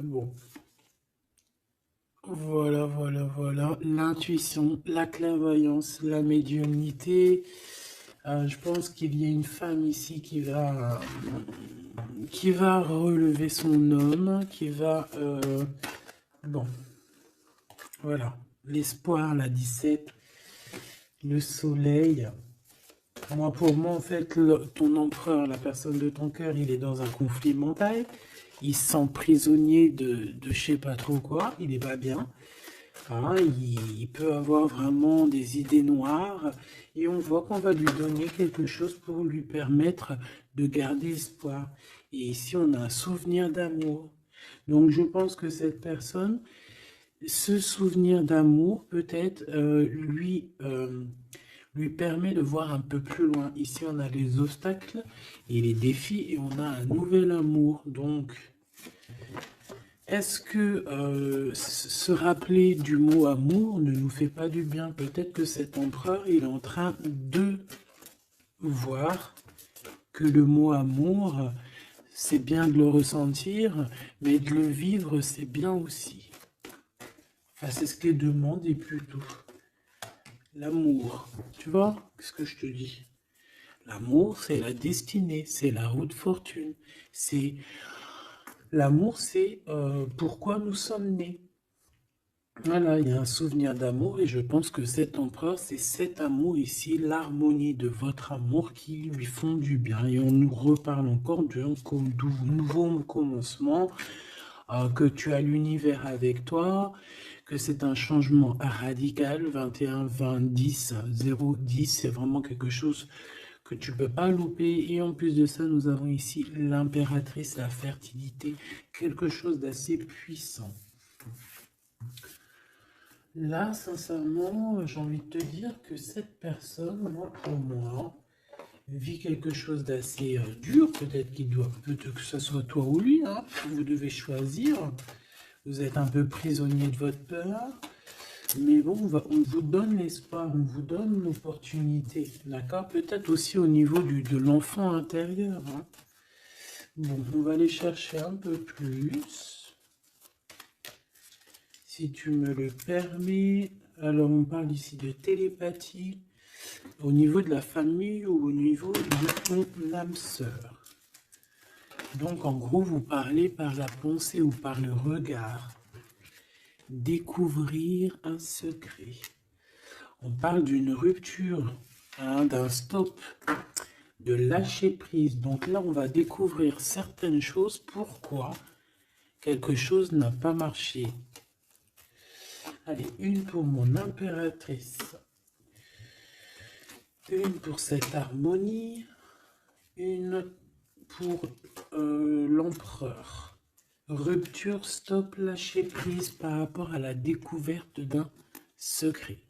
bon, voilà. L'intuition, la clairvoyance, la médiumnité. Je pense qu'il y a une femme ici qui va relever son homme, qui va... bon, voilà. L'espoir, la 17, le soleil. Moi, pour moi, en fait, ton empereur, la personne de ton cœur, il est dans un conflit mental. Il se sent prisonnier de je sais pas trop quoi. Il n'est pas bien. Hein, il peut avoir vraiment des idées noires. Et on voit qu'on va lui donner quelque chose pour lui permettre de garder espoir. Et ici, on a un souvenir d'amour. Donc, je pense que cette personne, ce souvenir d'amour, peut-être, lui permet de voir un peu plus loin. Ici, on a les obstacles et les défis et on a un nouvel amour. Donc, est-ce que se rappeler du mot amour ne nous fait pas du bien? Peut-être que cet empereur, il est en train de voir que le mot amour, c'est bien de le ressentir, mais de le vivre, c'est bien aussi. Enfin, c'est ce qu'il demande et plutôt. L'amour, tu vois ce que je te dis? L'amour, c'est la destinée, c'est la route fortune. C'est l'amour, c'est pourquoi nous sommes nés. Voilà, il y a un souvenir d'amour et je pense que cet empereur, c'est cet amour ici, l'harmonie de votre amour qui lui font du bien. Et on nous reparle encore d'un nouveau commencement, que tu as l'univers avec toi, que c'est un changement radical, 21, 20, 10, 0, 10, c'est vraiment quelque chose que tu peux pas louper. Et en plus de ça, nous avons ici l'impératrice, la fertilité, quelque chose d'assez puissant. Là, sincèrement, j'ai envie de te dire que cette personne, moi, pour moi, vit quelque chose d'assez dur. Peut-être que ce soit toi ou lui, hein. Vous devez choisir. Vous êtes un peu prisonnier de votre peur. Mais bon, on vous donne l'espoir, on vous donne l'opportunité. D'accord? Peut-être aussi au niveau de l'enfant intérieur, hein. Bon, on va aller chercher un peu plus. Si tu me le permets. Alors, on parle ici de télépathie au niveau de la famille ou au niveau de ton âme sœur. Donc, en gros, vous parlez par la pensée ou par le regard. Découvrir un secret. On parle d'une rupture, hein, d'un stop, de lâcher prise. Donc là, on va découvrir certaines choses. Pourquoi quelque chose n'a pas marché? Allez, une pour mon impératrice. Une pour cette harmonie. Une pour l'empereur. Rupture, stop, lâcher prise par rapport à la découverte d'un secret.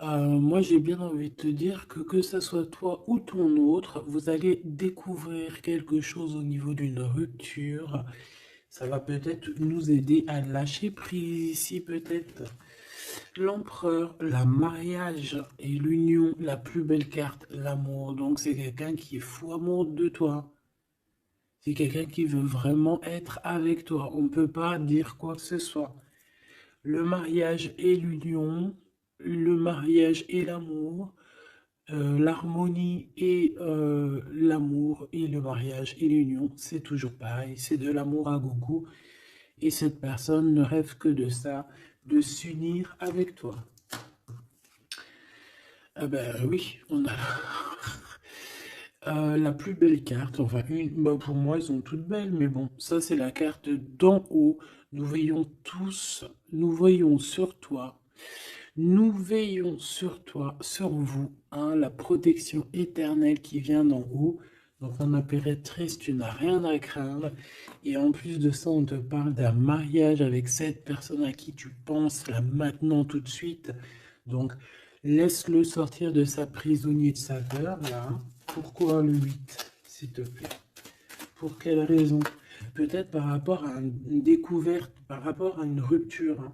Moi, j'ai bien envie de te dire que ça soit toi ou ton autre, vous allez découvrir quelque chose au niveau d'une rupture. Ça va peut-être nous aider à lâcher prise ici, peut-être. L'empereur, la mariage et l'union, la plus belle carte, l'amour. Donc, c'est quelqu'un qui est fou amour de toi. C'est quelqu'un qui veut vraiment être avec toi. On ne peut pas dire quoi que ce soit. Le mariage et l'union, le mariage et l'amour, l'harmonie et l'amour et le mariage et l'union, c'est toujours pareil, c'est de l'amour à gogo. Et cette personne ne rêve que de ça, de s'unir avec toi. Ah ben oui, on a la plus belle carte, enfin pour moi elles sont toutes belles, mais bon, ça c'est la carte d'en haut. Nous veillons tous, nous voyons sur toi. Nous veillons sur toi, sur vous, hein, la protection éternelle qui vient d'en haut. Donc en impératrice, tu n'as rien à craindre. Et en plus de ça, on te parle d'un mariage avec cette personne à qui tu penses là maintenant tout de suite. Donc Laisse-le sortir de sa prisonnier de sa peur, là. Pourquoi le 8, s'il te plaît? Pour quelle raison? Peut-être par rapport à une découverte, par rapport à une rupture,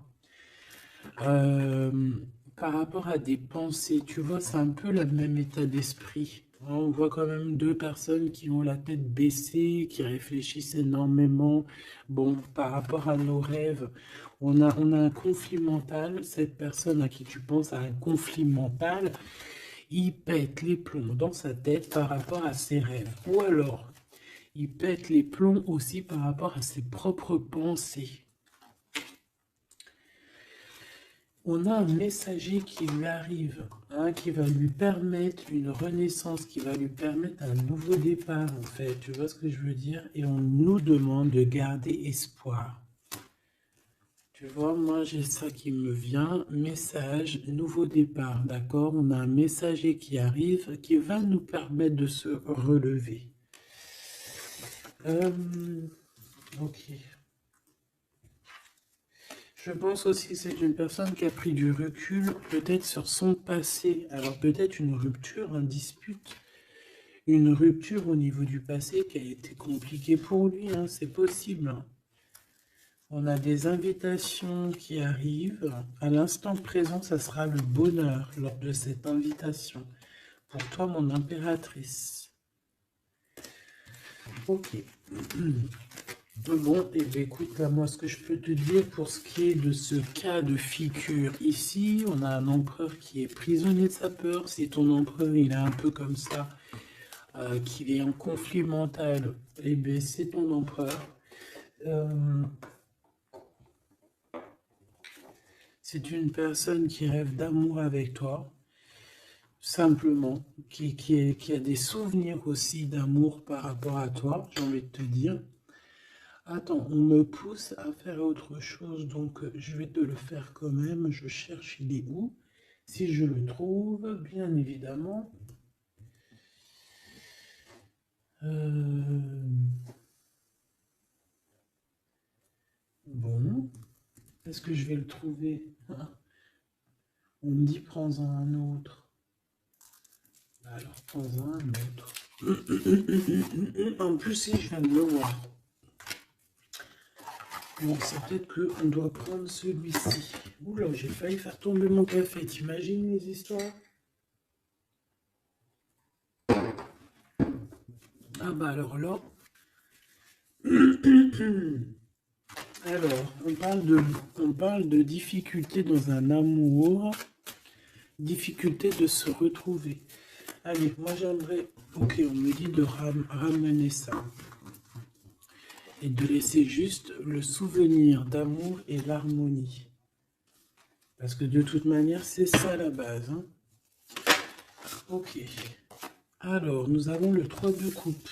hein. Par rapport à des pensées, tu vois, c'est un peu le même état d'esprit. On voit quand même deux personnes qui ont la tête baissée, qui réfléchissent énormément. Bon, par rapport à nos rêves, on a un conflit mental. Cette personne à qui tu penses a un conflit mental. Il pète les plombs dans sa tête par rapport à ses rêves. Ou alors, il pète les plombs aussi par rapport à ses propres pensées. On a un messager qui lui arrive, hein, qui va lui permettre une renaissance, qui va lui permettre un nouveau départ, en fait. Tu vois ce que je veux dire? Et on nous demande de garder espoir. Tu vois, moi j'ai ça qui me vient, message, nouveau départ, d'accord? On a un messager qui arrive, qui va nous permettre de se relever. Ok. Je pense aussi que c'est une personne qui a pris du recul, peut-être sur son passé. Alors peut-être une rupture, une dispute, une rupture au niveau du passé qui a été compliquée pour lui, hein, c'est possible, hein. On a des invitations qui arrivent. À l'instant présent, ça sera le bonheur lors de cette invitation. Pour toi, mon impératrice. Ok. Bon, et bien écoute, là, moi, ce que je peux te dire pour ce qui est de ce cas de figure ici, on a un empereur qui est prisonnier de sa peur. Si ton empereur, il est un peu comme ça, qu'il est en conflit mental, et bien c'est ton empereur. C'est une personne qui rêve d'amour avec toi, simplement, qui a des souvenirs aussi d'amour par rapport à toi, j'ai envie de te dire. Attends, on me pousse à faire autre chose, donc je vais te le faire quand même. Je cherche, il est où? Si je le trouve, bien évidemment. Bon, est-ce que je vais le trouver? On me dit prends-en un autre. Alors, prends-en un autre. En plus, si je viens de le voir. Bon, c'est peut-être qu'on doit prendre celui-ci. Oula, j'ai failli faire tomber mon café. T'imagines les histoires? Ah bah alors là... Alors, on parle de difficulté dans un amour, difficulté de se retrouver. Allez, moi j'aimerais... Ok, on me dit de ramener ça. Et de laisser juste le souvenir d'amour et l'harmonie. Parce que de toute manière, c'est ça la base, hein. Ok. Alors, nous avons le 3 de coupe.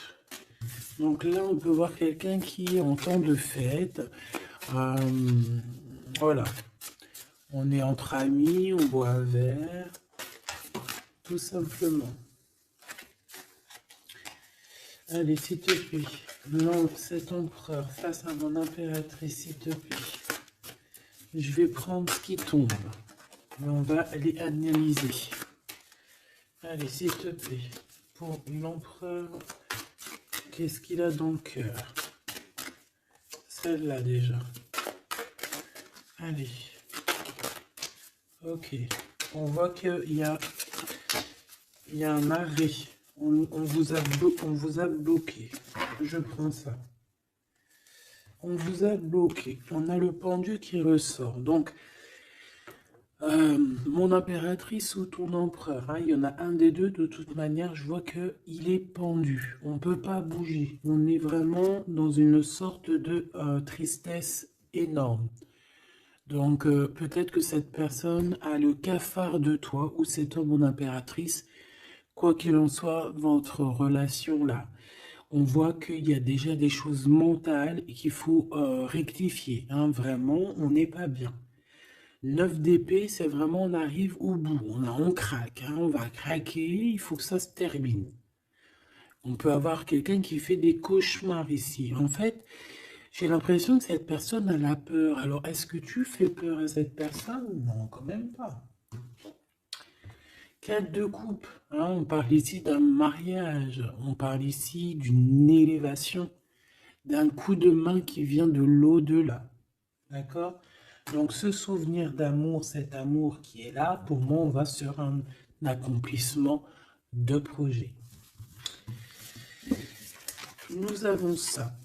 Donc là, on peut voir quelqu'un qui est en temps de fête. Voilà. On est entre amis, on boit un verre. Tout simplement. Allez, s'il te plaît. Non, cet empereur face à mon impératrice, s'il te plaît. Je vais prendre ce qui tombe. Et on va aller analyser. Allez, s'il te plaît. Pour l'empereur, qu'est-ce qu'il a dans le cœur? Celle-là déjà. Allez. Ok. On voit qu'il y a un arrêt. On vous a bloqué. Je prends ça. On vous a bloqué. On a le pendu qui ressort. Donc, mon impératrice ou ton empereur, hein, il y en a un des deux. De toute manière, je vois qu'il est pendu. On ne peut pas bouger. On est vraiment dans une sorte de tristesse énorme. Donc, peut-être que cette personne a le cafard de toi ou cet homme ou impératrice. Quoi qu'il en soit, votre relation là, on voit qu'il y a déjà des choses mentales et qu'il faut rectifier, hein. Vraiment, on n'est pas bien. 9 d'épée, c'est vraiment on arrive au bout, on craque, hein, on va craquer, il faut que ça se termine. On peut avoir quelqu'un qui fait des cauchemars ici. En fait, j'ai l'impression que cette personne a la peur. Alors, est-ce que tu fais peur à cette personne? Non, quand même pas. 4 de coupe, hein, on parle ici d'un mariage, on parle ici d'une élévation, d'un coup de main qui vient de l'au-delà. D'accord? Donc ce souvenir d'amour, cet amour qui est là, pour moi, on va sur un accomplissement de projet. Nous avons ça.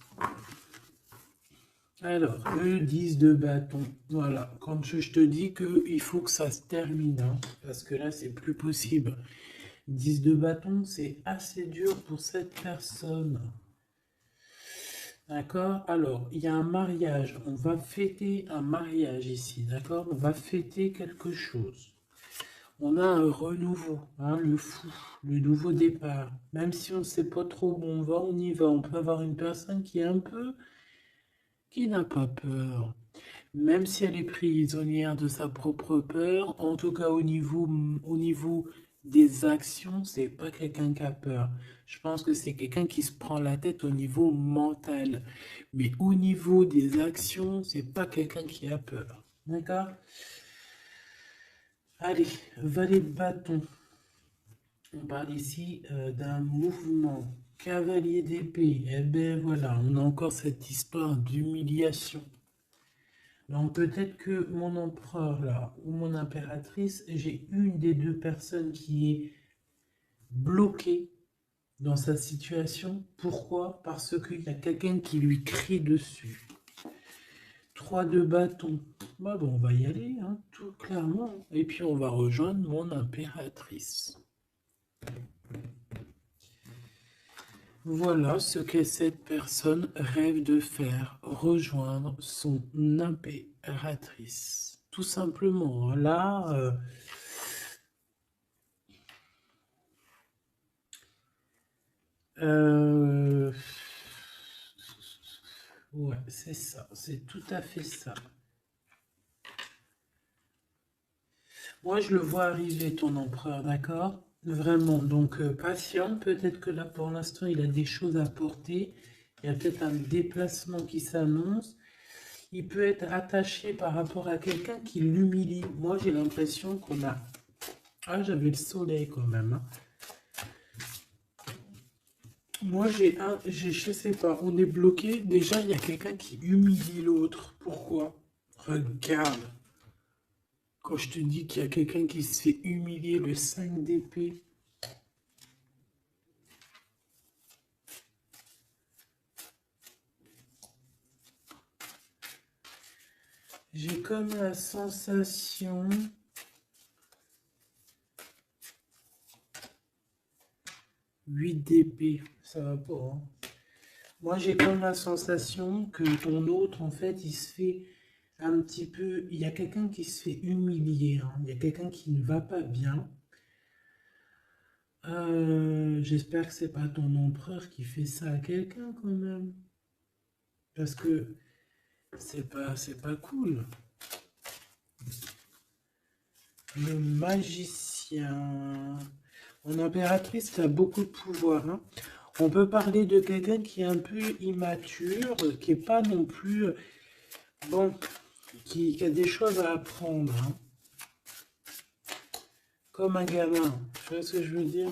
Alors, le 10 de bâton. Voilà, quand je te dis qu'il faut que ça se termine, hein, parce que là, c'est plus possible. 10 de bâton, c'est assez dur pour cette personne. D'accord? Alors, il y a un mariage. On va fêter un mariage ici. D'accord? On va fêter quelque chose. On a un renouveau, hein, le fou, le nouveau départ. Même si on ne sait pas trop où on va, on y va. On peut avoir une personne qui est un peu, qui n'a pas peur. Même si elle est prisonnière de sa propre peur, en tout cas au niveau des actions, c'est pas quelqu'un qui a peur. Je pense que c'est quelqu'un qui se prend la tête au niveau mental. Mais au niveau des actions, c'est pas quelqu'un qui a peur. D'accord? Allez, valet de bâton. On parle ici d'un mouvement. Cavalier d'épée. Eh bien voilà, on a encore cette histoire d'humiliation. Donc peut-être que mon empereur là, ou mon impératrice, j'ai une des deux personnes qui est bloquée dans sa situation. Pourquoi? Parce qu'il y a quelqu'un qui lui crie dessus. 3 de bâton. Bah bon, on va y aller, hein, tout clairement. Et puis on va rejoindre mon impératrice. Voilà ce que cette personne rêve de faire, rejoindre son impératrice. Tout simplement, là, ouais, c'est ça, c'est tout à fait ça. Moi, je le vois arriver, ton empereur, d'accord? Vraiment, donc patient, peut-être que là, pour l'instant, il a des choses à porter. Il y a peut-être un déplacement qui s'annonce. Il peut être attaché par rapport à quelqu'un qui l'humilie. Moi, j'ai l'impression qu'on a... Ah, j'avais le soleil quand même, hein. Moi, je sais pas, on est bloqué. Déjà, il y a quelqu'un qui humilie l'autre. Pourquoi? Regarde. Quand je te dis qu'il y a quelqu'un qui se fait humilier, le 5 d'épée. J'ai comme la sensation... 8 d'épée, ça va pas, hein. Moi, j'ai comme la sensation que ton autre, en fait, il se fait un petit peu... Il y a quelqu'un qui se fait humilier, hein. Il y a quelqu'un qui ne va pas bien. J'espère que c'est pas ton empereur qui fait ça à quelqu'un, quand même. Parce que c'est pas cool. Le magicien. Mon impératrice a beaucoup de pouvoir, hein. On peut parler de quelqu'un qui est un peu immature, qui est pas non plus... Bon, qui a des choses à apprendre, hein. Comme un gamin. Tu vois ce que je veux dire?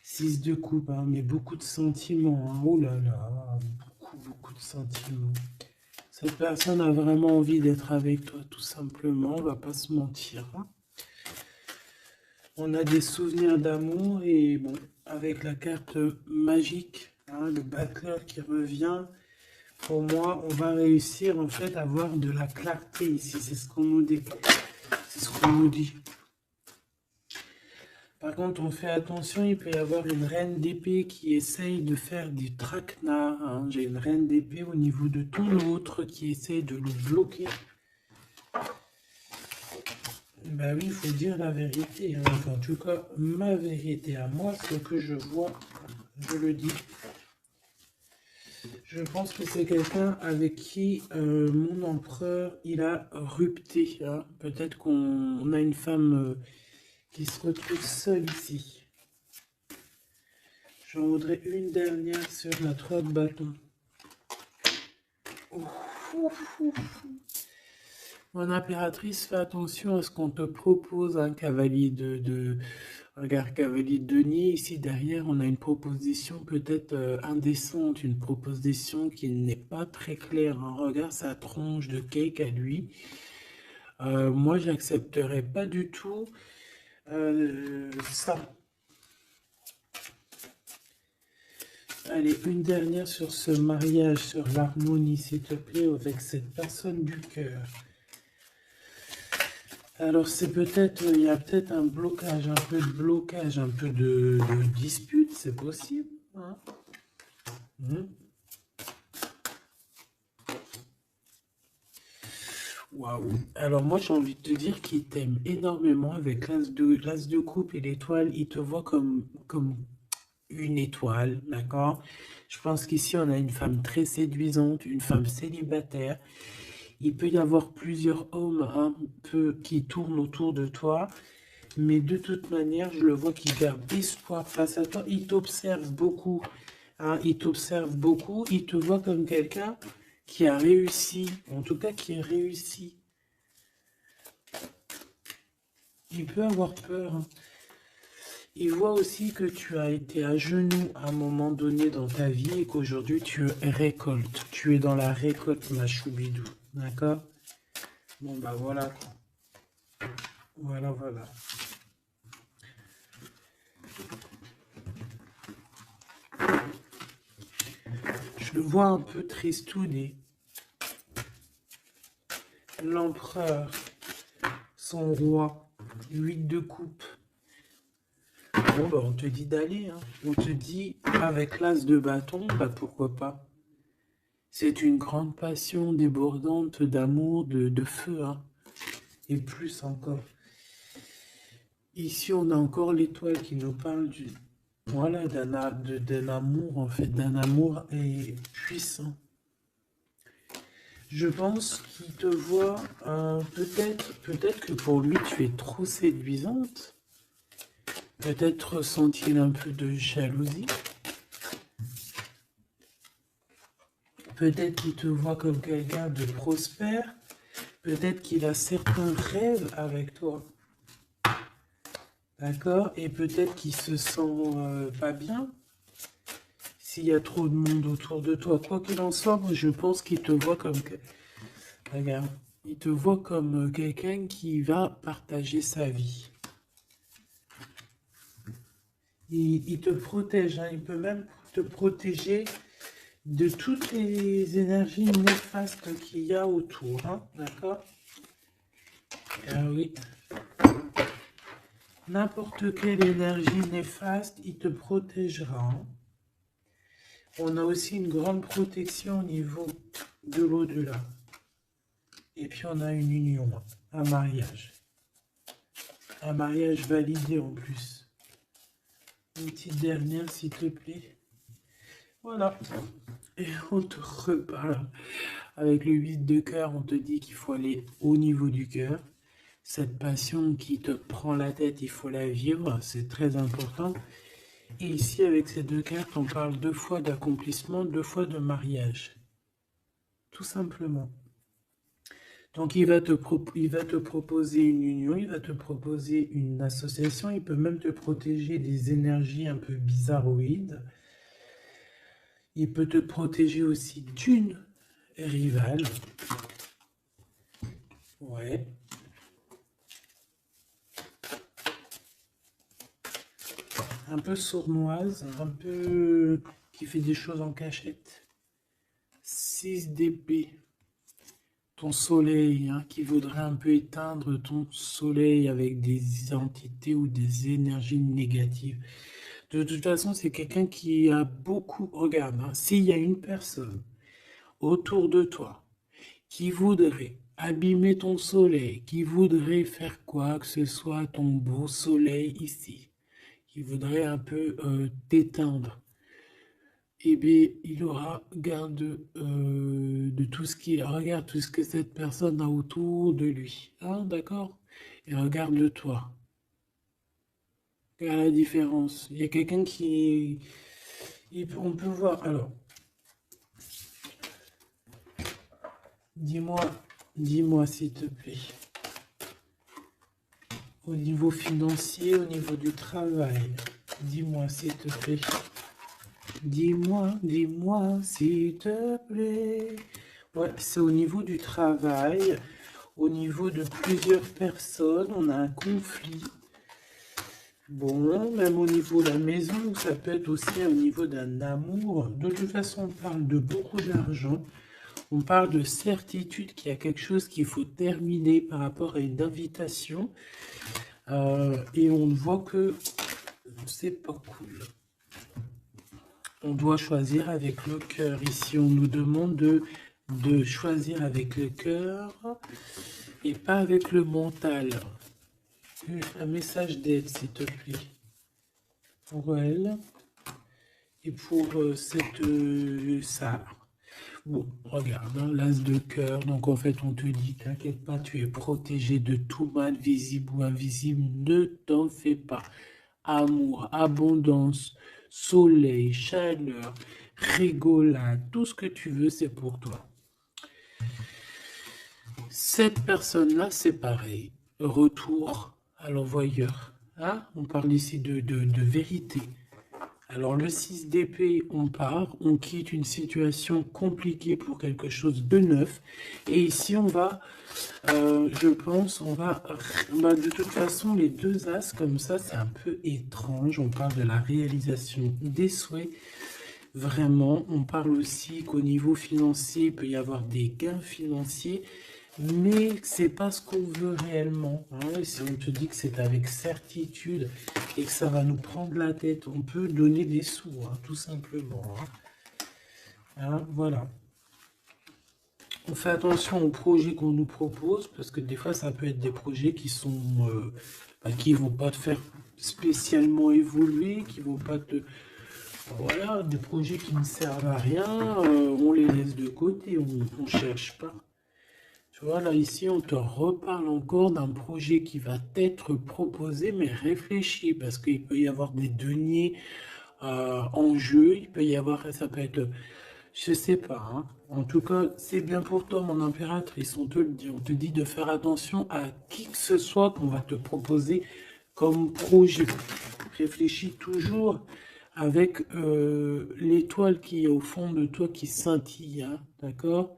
6 de coupe, hein, mais beaucoup de sentiments, hein. Oh là là, beaucoup de sentiments. Cette personne a vraiment envie d'être avec toi, tout simplement, on va pas se mentir, hein. On a des souvenirs d'amour et bon, avec la carte magique, hein, le battleur qui revient, pour moi, on va réussir en fait à avoir de la clarté ici. C'est ce qu'on nous dit. C'est ce qu'on nous dit. Par contre, on fait attention, il peut y avoir une reine d'épée qui essaye de faire du traquenard, hein. J'ai une reine d'épée au niveau de ton autre qui essaye de le bloquer. Ben oui, il faut dire la vérité, hein. Enfin, en tout cas, ma vérité à moi, ce que je vois, je le dis. Je pense que c'est quelqu'un avec qui mon empereur, il a rupté, hein. Peut-être qu'on a une femme qui se retrouve seule ici. J'en voudrais une dernière sur la 3 de bâton. Ouf, ouf, ouf. Mon impératrice, fais attention à ce qu'on te propose, un cavalier regarde, cavalier de denier. Ici, derrière, on a une proposition peut-être indécente, une proposition qui n'est pas très claire, hein. Regarde sa tronche de cake à lui. Moi, j'accepterais pas du tout ça. Allez, une dernière sur ce mariage, sur l'harmonie, s'il te plaît, avec cette personne du cœur. Alors, c'est peut-être, il y a peut-être un blocage, un peu de blocage, un peu de dispute, c'est possible, hein. Waouh. Alors moi j'ai envie de te dire qu'il t'aime énormément avec l'as de coupe et l'étoile. Il te voit comme une étoile, d'accord? Je pense qu'ici on a une femme très séduisante, une femme célibataire. Il peut y avoir plusieurs hommes un peu qui tournent autour de toi, mais de toute manière, je le vois qui garde espoir face à toi. Il t'observe beaucoup, hein, il t'observe beaucoup. Il te voit comme quelqu'un qui a réussi, en tout cas qui a réussi. Il peut avoir peur, hein. Il voit aussi que tu as été à genoux à un moment donné dans ta vie et qu'aujourd'hui tu récoltes. Tu es dans la récolte, ma choubidou. D'accord? Bon, bah voilà quoi. Voilà, voilà. Je le vois un peu tristouné. L'empereur, son roi, 8 de coupe. Bon, bah on te dit d'aller, hein. On te dit avec l'as de bâton, bah pourquoi pas. C'est une grande passion débordante d'amour, de feu, hein. Et plus encore. Ici, on a encore l'étoile qui nous parle voilà, d'un amour, en fait, d'un amour puissant. Je pense qu'il te voit, peut-être que pour lui, tu es trop séduisante. Peut-être ressent-il un peu de jalousie. Peut-être qu'il te voit comme quelqu'un de prospère. Peut-être qu'il a certains rêves avec toi. D'accord? Et peut-être qu'il se sent pas bien s'il y a trop de monde autour de toi. Quoi qu'il en soit, moi, je pense qu'il te voit comme... Regarde, il te voit comme quelqu'un qui va partager sa vie. Il te protège, hein. Il peut même te protéger de toutes les énergies néfastes qu'il y a autour, hein. D'accord? Ah oui. N'importe quelle énergie néfaste, il te protégera, hein. On a aussi une grande protection au niveau de l'au-delà. Et puis on a une union, un mariage. Un mariage validé en plus. Une petite dernière, s'il te plaît. Voilà. Et on te reparle. Avec le 8 de cœur, on te dit qu'il faut aller au niveau du cœur. Cette passion qui te prend la tête, il faut la vivre. C'est très important. Et ici, avec ces deux cartes, on parle 2 fois d'accomplissement, 2 fois de mariage. Tout simplement. Donc, il va te proposer une union, il va te proposer une association, il peut même te protéger des énergies un peu bizarroïdes. Il peut te protéger aussi d'une rivale. Ouais. Un peu sournoise, un peu qui fait des choses en cachette. 6 d'épée. Ton soleil, hein, qui voudrait un peu éteindre ton soleil avec des entités ou des énergies négatives. De toute façon, c'est quelqu'un qui a beaucoup... Regarde, hein, s'il y a une personne autour de toi qui voudrait abîmer ton soleil, qui voudrait faire quoi que ce soit ton beau soleil ici, qui voudrait un peu t'éteindre, eh bien, il aura garde de tout ce qui... Regarde tout ce que cette personne a autour de lui. Hein, d'accord? Et regarde toi. Regarde la différence. Il y a quelqu'un qui... On peut voir... Alors, dis-moi Dis-moi, s'il te plaît. Au niveau financier, au niveau du travail. Dis-moi, s'il te plaît. Dis-moi, s'il te plaît. Ouais, c'est au niveau du travail. Au niveau de plusieurs personnes, on a un conflit. Bon, même au niveau de la maison, ça peut être aussi au niveau d'un amour. De toute façon, on parle de beaucoup d'argent. On parle de certitude qu'il y a quelque chose qu'il faut terminer par rapport à une invitation. Et on voit que c'est pas cool. On doit choisir avec le cœur. Ici, on nous demande de choisir avec le cœur et pas avec le mental. Un message d'aide, s'il te plaît. Pour elle et pour ça. Bon, regarde, hein, l'as de cœur. Donc, en fait, on te dit, t'inquiète pas, tu es protégé de tout mal, visible ou invisible. Ne t'en fais pas. Amour, abondance, soleil, chaleur, rigolade, tout ce que tu veux, c'est pour toi. Cette personne-là, c'est pareil. Retour à l'envoyeur. Hein? On parle ici de vérité. Alors le 6 d'épée, on part, on quitte une situation compliquée pour quelque chose de neuf. Et ici, on va, je pense, on va... de toute façon, les deux as comme ça, c'est un peu étrange. On parle de la réalisation des souhaits. Vraiment, on parle aussi qu'au niveau financier, il peut y avoir des gains financiers. Mais c'est pas ce qu'on veut réellement. Hein. Si on te dit que c'est avec certitude et que ça va nous prendre la tête, on peut donner des sous, hein, tout simplement. Hein, voilà. On fait attention aux projets qu'on nous propose, parce que des fois, ça peut être des projets qui sont, qui vont pas te faire spécialement évoluer, qui vont pas te... Voilà, des projets qui ne servent à rien, on les laisse de côté, on ne cherche pas. Tu vois, là, ici, on te reparle encore d'un projet qui va t'être proposé, mais réfléchi, parce qu'il peut y avoir des deniers en jeu, il peut y avoir, ça peut être, je sais pas, hein. En tout cas, c'est bien pour toi, mon impératrice, on te le dit, on te dit de faire attention à qui que ce soit qu'on va te proposer comme projet. Réfléchis toujours avec l'étoile qui est au fond de toi qui scintille, hein, d'accord?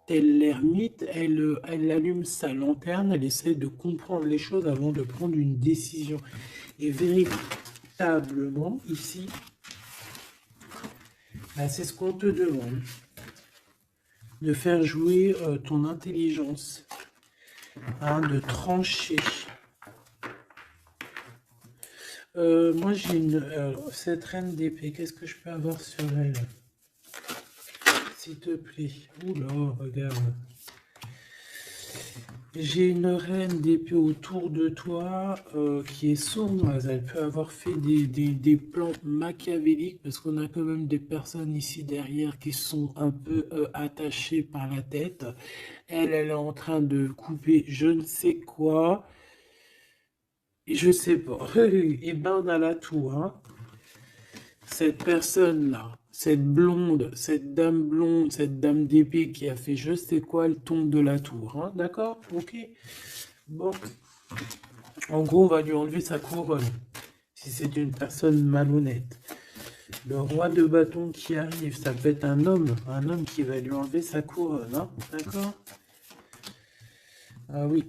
Telle l'ermite, elle allume sa lanterne, elle essaie de comprendre les choses avant de prendre une décision. Et véritablement, ici, c'est ce qu'on te demande. De faire jouer ton intelligence, hein, de trancher. Moi, j'ai cette reine d'épée, qu'est-ce que je peux avoir sur elle? S'il te plaît. Oula, regarde. J'ai une reine d'épée autour de toi qui est sournoise. Elle peut avoir fait des plans machiavéliques parce qu'on a quand même des personnes ici derrière qui sont un peu attachées par la tête. Elle est en train de couper je ne sais quoi. Et je sais pas. Et ben on a la tour, hein. Cette personne-là, cette blonde, cette dame blonde, cette dame d'épée qui a fait je sais quoi, elle tombe de la tour, hein, d'accord? Ok. Bon. En gros, on va lui enlever sa couronne, si c'est une personne malhonnête. Le roi de bâton qui arrive, ça peut être un homme qui va lui enlever sa couronne, hein, d'accord? Ah oui.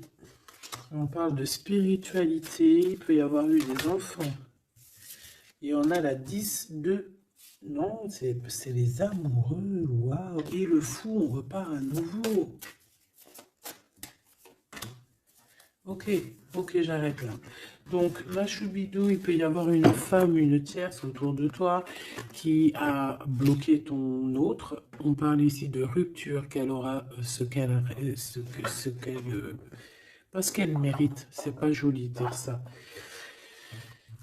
On parle de spiritualité, il peut y avoir eu des enfants. Et on a la 10 de... Non, c'est les amoureux, waouh. Et le fou, on repart à nouveau. Ok, j'arrête là. Donc, la choubidou, il peut y avoir une femme, une tierce autour de toi qui a bloqué ton autre. On parle ici de rupture, qu'elle aura parce qu'elle mérite. C'est pas joli de dire ça.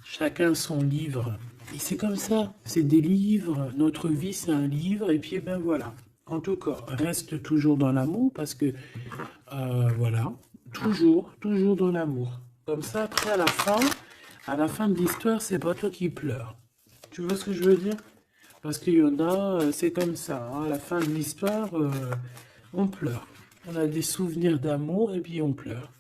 Chacun son livre. Et c'est comme ça, c'est des livres. Notre vie, c'est un livre. Et puis, ben voilà. En tout cas, reste toujours dans l'amour parce que, voilà, toujours dans l'amour. Comme ça, après, à la fin de l'histoire, c'est pas toi qui pleures. Tu vois ce que je veux dire? Parce qu'il y en a, c'est comme ça. Hein, à la fin de l'histoire, on pleure. On a des souvenirs d'amour et puis on pleure.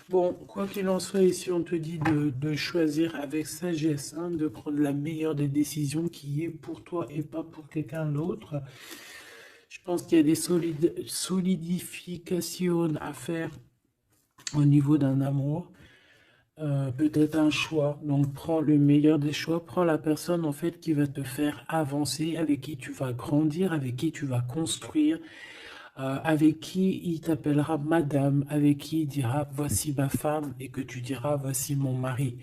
Bon, quoi qu'il en soit, ici on te dit de choisir avec sagesse, hein, de prendre la meilleure des décisions qui est pour toi et pas pour quelqu'un d'autre. Je pense qu'il y a des solidifications à faire au niveau d'un amour. Peut-être un choix. Donc prends le meilleur des choix, prends la personne en fait qui va te faire avancer, avec qui tu vas grandir, avec qui tu vas construire, avec qui il t'appellera madame, avec qui il dira voici ma femme et que tu diras voici mon mari.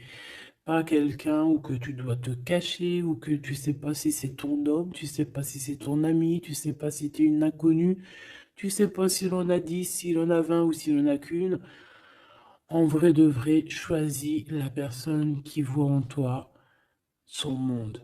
Pas quelqu'un où que tu dois te cacher, ou que tu sais pas si c'est ton homme, tu sais pas si c'est ton ami, tu sais pas si tu es une inconnue, tu sais pas s'il en a 10, s'il en a 20 ou s'il en a qu'une. En vrai de vrai, choisis la personne qui voit en toi son monde.